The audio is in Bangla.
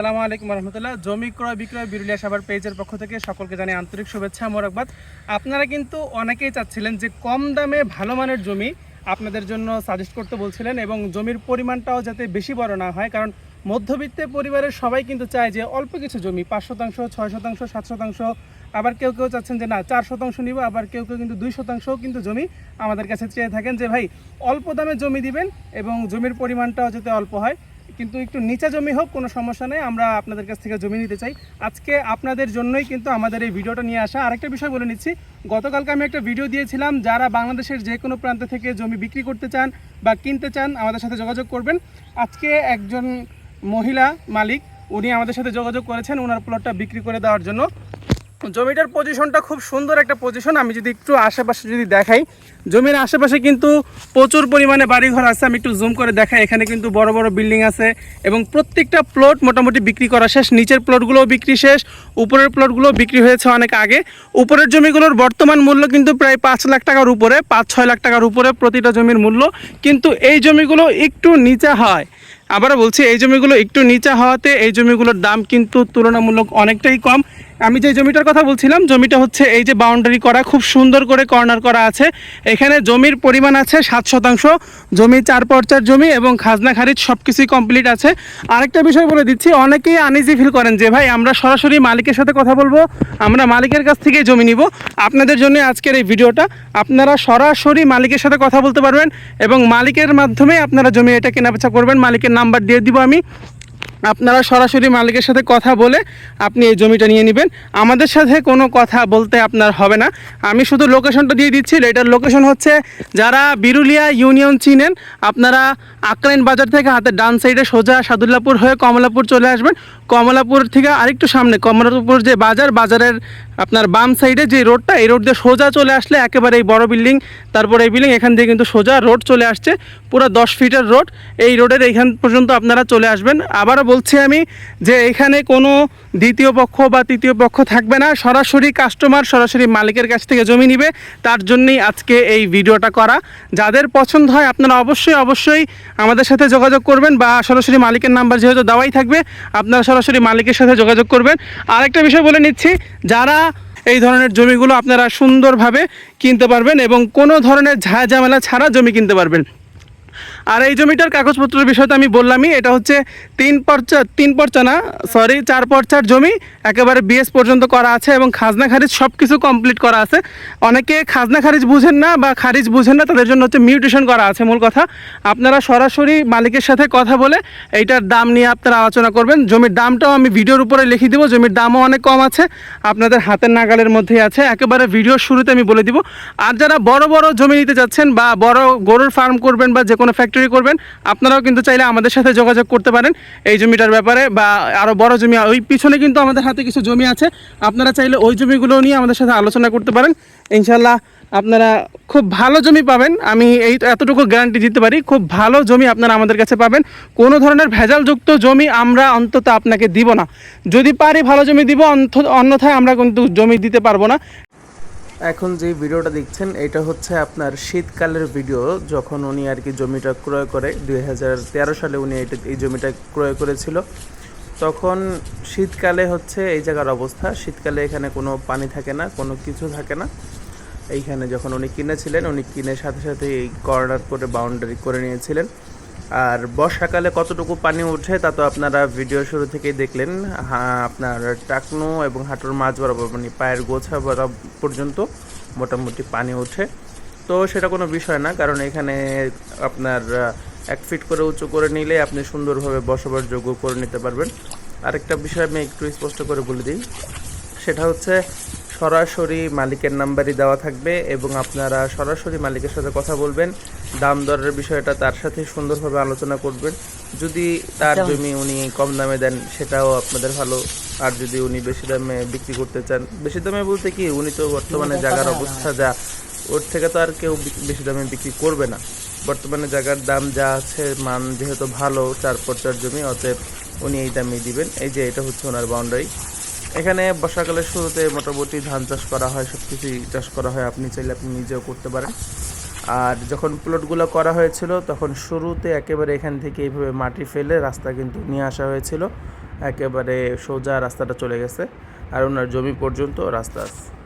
আসসালামু আলাইকুম রহমতুল্লাহ। জমি ক্রয় বিক্রয় বিরুলিয়া সাভার পেজের পক্ষ থেকে সকলকে জানাই আন্তরিক শুভেচ্ছা মোবারকবাদ। আপনারা কিন্তু অনেকেই চাচ্ছিলেন যে কম দামে ভালো মানের জমি আপনাদের জন্য সাজেস্ট করতে বলছিলেন, এবং জমির পরিমাণটাও যাতে বেশি বড় না হয়, কারণ মধ্যবিত্ত পরিবারের সবাই কিন্তু চায় যে অল্প কিছু জমি 5 শতাংশ, 6 শতাংশ, 7 শতাংশ, আবার কেউ কেউ চাচ্ছেন যে না 4 শতাংশ নিব, আবার কেউ কেউ কিন্তু 2 শতাংশও কিন্তু জমি আমাদের কাছে চেয়ে থাকেন যে ভাই অল্প দামে জমি দিবেন এবং জমির পরিমাণটাও যাতে অল্প হয়, কিন্তু একটু নিচা জমি হোক, কোনো সমস্যা নেই, আমরা আপনাদের কাছ থেকে জমি নিতে চাই। আজকে আপনাদের জন্যই কিন্তু আমাদের এই ভিডিওটা নিয়ে আসা। আরেকটা বিষয় বলে নিচ্ছি, গতকালকে আমি একটা ভিডিও দিয়েছিলাম, যারা বাংলাদেশের যে কোনো প্রান্ত থেকে জমি বিক্রি করতে চান বা কিনতে চান আমাদের সাথে যোগাযোগ করবেন। আজকে একজন মহিলা মালিক উনি আমাদের সাথে যোগাযোগ করেছেন ওনার প্লটটা বিক্রি করে দেওয়ার জন্য। জমিটার পজিশনটা খুব সুন্দর একটা পজিশন। আমি যদি একটু আশেপাশে যদি দেখাই, জমির আশেপাশে কিন্তু প্রচুর পরিমাণে বাড়িঘর আছে। আমি একটু জুম করে দেখাই, এখানে কিন্তু বড় বড় বিল্ডিং আছে এবং প্রত্যেকটা প্লট মোটামুটি বিক্রি করা শেষ। নিচের প্লটগুলোও বিক্রি শেষ, উপরের প্লটগুলোও বিক্রি হয়েছে অনেক আগে। উপরের জমিগুলোর বর্তমান মূল্য কিন্তু প্রায় 5 লাখ টাকার উপরে, 5-6 লাখ টাকার উপরে প্রতিটা জমির মূল্য। কিন্তু এই জমিগুলো একটু নিচা হয়, আবারও বলছি এই জমিগুলো একটু নিচা হওয়াতে এই জমিগুলোর দাম কিন্তু তুলনামূলক অনেকটাই কম। আমি যে জমিটার কথা বলছিলাম, জমিটা হচ্ছে এই যে বাউন্ডারি করা, খুব সুন্দর করে কর্নার করা আছে। এখানে জমির পরিমাণ আছে 7 শতাংশ, জমি 4 পর্চার জমি এবং খাজনা খারিজ সব কিছুই কমপ্লিট আছে। আরেকটা বিষয় বলে দিচ্ছি, অনেকেই আনইজি ফিল করেন যে ভাই আমরা সরাসরি মালিকের সাথে কথা বলবো, আমরা মালিকের কাছ থেকে জমি নিব। আপনাদের জন্য আজকের এই ভিডিওটা, আপনারা সরাসরি মালিকের সাথে কথা বলতে পারবেন এবং মালিকের মাধ্যমে আপনারা জমি এটা কেনাবেচা করবেন। মালিকের নাম্বার দিয়ে দিব আমি, আপনারা সরাসরি মালিকের সাথে কথা বলে আপনি এই জমিটা নিয়ে নেবেন। আমাদের সাথে কোনো কথা বলতে আপনার হবে না, আমি শুধু লোকেশনটা দিয়ে দিচ্ছি। এটার লোকেশন হচ্ছে, যারা বিরুলিয়া ইউনিয়ন চিনেন আপনারা আকরাইন বাজার থেকে হাতের ডান সাইডে সোজা সাদুল্লাপুর হয়ে কমলাপুর চলে আসবেন। কমলাপুর থেকে আরেকটু সামনে কমলাপুর যে বাজারের আপনার বাম সাইডে যে রোডটা, এই রোড দিয়ে সোজা চলে আসলে একেবারে এই বড় বিল্ডিং, তারপর এই বিল্ডিং, এখান দিয়ে কিন্তু সোজা রোড চলে আসছে, পুরো 10 ফিটের রোড। এই রোডের এইখান পর্যন্ত আপনারা চলে আসবেন। আবারও বলছি আমি যে এখানে কোনো দ্বিতীয় পক্ষ বা তৃতীয় পক্ষ থাকবে না, সরাসরি কাস্টমার সরাসরি মালিকের কাছ থেকে জমি নিবে। তার জন্যই আজকে এই ভিডিওটা করা। যাদের পছন্দ হয় আপনারা অবশ্যই আমাদের সাথে যোগাযোগ করবেন, বা সরাসরি মালিকের নাম্বার যেহেতু দেওয়াই থাকবে আপনারা সরাসরি মালিকের সাথে যোগাযোগ করবেন। আরেকটা বিষয় বলে নিচ্ছি, যারা এই ধরনের জমিগুলো আপনারা সুন্দরভাবে কিনতে পারবেন এবং কোনো ধরনের ঝামেলা ছাড়া জমি কিনতে পারবেন। আর এই জমিটার কাগজপত্রের বিষয়টা আমি বললামই, এটা হচ্ছে 4 পর্চার জমি, একেবারে বিএস পর্যন্ত করা আছে এবং খাজনা খারিজ সব কিছু কমপ্লিট করা আছে। অনেকে খাজনা খারিজ বুঝেন না বা খারিজ বুঝেন না, তাদের জন্য হচ্ছে মিউটেশন করা আছে। মূল কথা, আপনারা সরাসরি মালিকের সাথে কথা বলে এইটার দাম নিয়ে আপনারা আলোচনা করবেন। জমির দামটাও আমি ভিডিওর উপরে লিখে দেবো, জমির দামও অনেক কম আছে, আপনাদের হাতের নাগালের মধ্যেই আছে, একেবারে ভিডিওর শুরুতে আমি বলে দিব। আর যারা বড় বড় জমি নিতে যাচ্ছেন বা বড় গরুর ফার্ম করবেন বা যে কোনো ফ্যাক্টরি করবেন, আপনারাও কিন্তু চাইলে আমাদের সাথে যোগাযোগ করতে পারেন এই জমিটার ব্যাপারে, বা আরও বড় জমি ওই পিছনে কিন্তু আমাদের হাতে কিছু জমি আছে, আপনারা চাইলে ওই জমিগুলো নিয়ে আমাদের সাথে আলোচনা করতে পারেন। ইনশাল্লাহ আপনারা খুব ভালো জমি পাবেন, আমি এতটুকু গ্যারান্টি দিতে পারি, খুব ভালো জমি আপনারা আমাদের কাছে পাবেন। কোনো ধরনের ভেজালযুক্ত জমি আমরা অন্তত আপনাকে দিব না, যদি পারি ভালো জমি দিব, অন্যথায় আমরা কিন্তু জমি দিতে পারবো না। এখন যে ভিডিওটা দেখছেন এটা হচ্ছে আপনার শীতকালের ভিডিও, যখন উনি আর কি জমিটা ক্রয় করে 2013 সালে উনি এই জমিটা ক্রয় করেছিল। তখন শীতকালে হচ্ছে এই জায়গার অবস্থা, শীতকালে এখানে কোনো পানি থাকে না, কোনো কিছু থাকে না। এইখানে যখন উনি কিনেছিলেন, উনি কিনে সাথে সাথে এই কর্নার করে বাউন্ডারি করে নিয়েছিলেন। আর বর্ষাকালে কতটুকু পানি ওঠে তা তো আপনারা ভিডিও শুরু থেকেই দেখলেন। আপনার টাকনু এবং হাঁটুর মাঝ বরাবর মানে পায়ের গোছা বরাবর পর্যন্ত মোটামুটি পানি ওঠে। তো সেটা কোনো বিষয় না, কারণ এখানে আপনার 1 ফিট করে উঁচু করে নিলে আপনি সুন্দরভাবে বসবাস যোগ্য করে নিতে পারবেন। আরেকটা বিষয় আমি একটু স্পষ্ট করে বলে দিই, সেটা হচ্ছে সরাসরি মালিকের নাম্বারই দেওয়া থাকবে এবং আপনারা সরাসরি মালিকের সাথে কথা বলবেন। দাম দরের বিষয়টা তার সাথে সুন্দরভাবে আলোচনা করবেন। যদি তার জমি উনি কম দামে দেন সেটাও আপনাদের ভালো, আর যদি উনি বেশি দামে বিক্রি করতে চান, বেশি দামে বলতে কি, উনি তো বর্তমানে জায়গার অবস্থা যা, ওর থেকে তো আর কেউ বেশি দামে বিক্রি করবে না। বর্তমানে জায়গার দাম যা আছে, মান যেহেতু ভালো, 4 পর্চার জমি, অতএব উনি এই দামেই দিবেন। এই যে এটা হচ্ছে ওনার বাউন্ডারি। এখানে বর্ষাকালের শুরুতে মোটামুটি ধান চাষ করা হয়, সব কিছুই চাষ করা হয়, আপনি চাইলে আপনি নিজেও করতে পারেন। আর যখন প্লটগুলো করা হয়েছিল তখন শুরুতে একেবারে এখান থেকে এইভাবে মাটি ফেলে রাস্তা কিন্তু নিয়ে আসা হয়েছিল, একেবারে সোজা রাস্তাটা চলে গেছে আর ওনার জমি পর্যন্ত রাস্তা আছে।